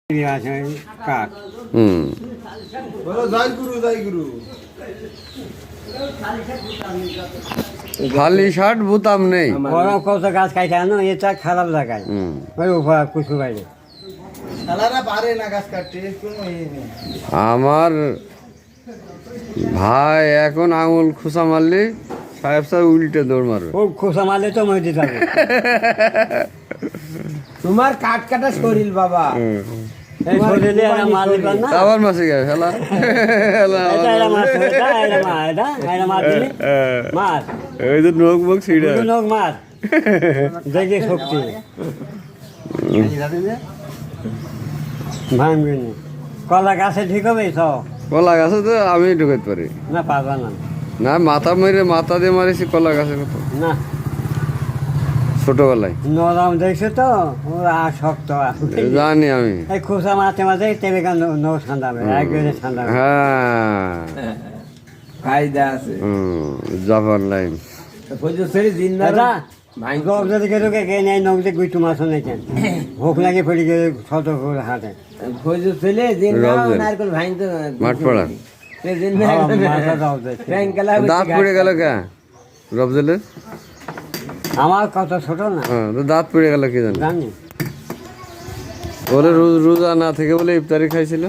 কাঠ খালি শার্ট বুতাম নেই। বড় কত গাছ খাইছে আনো এটা খারাপ জায়গায় ওই উপর কুসু বাইরে আমার ভাই এখন আঙুল খুসা মারলি সাহেব সাহেব উল্টে দৌড় মারবে। ও খোসা মারলে তো মরে যাবে। তোমার কাট কাটা শরীর বাবা, এই শরীরে আর মারলি পার না। আবার মাসে গেছে হেলা এটা এটা মার এটা এটা মার এটা এটা মার দিলি মার এই যে নখ মুখ ছিঁড়ে নখ মার দেখে শক্তি ভাঙবিনি। কলা গাছে ঠিক হবে সব কলা গাছে তো আমি ঢুকাতে পারি না, পারবা না। না, মাথা মেরে মাথা দিয়ে মারিছি কলা গাছে কত না ছোটবেলায় নরম দেখছো তো ওরা শক্ত জানি আমি। এই খোসা মাঝে মাঝে তেমনি নৌ ঠান্ডাবে একবারে ঠান্ডা। হ্যাঁ ফায়দা আছে। জাপান লাইন ফজর শরীর জিন্দার গপ যদি কেটে গে নেই নগদে গুইটু মাছ নেছেন ভোক লাগে পড়ে গিয়ে শত করে হাঁটে ফজর ছেলে জিন্দা নারকেল ভাঙতে মাঠ পড়া দাঁত পড়ে গেল কে রবজেলের? আমার কত ছোট না তো দাঁত পড়ে গেল কি জানি। জানি ওরে রোজা না থেকে বলে ইফতারি খাইছিল।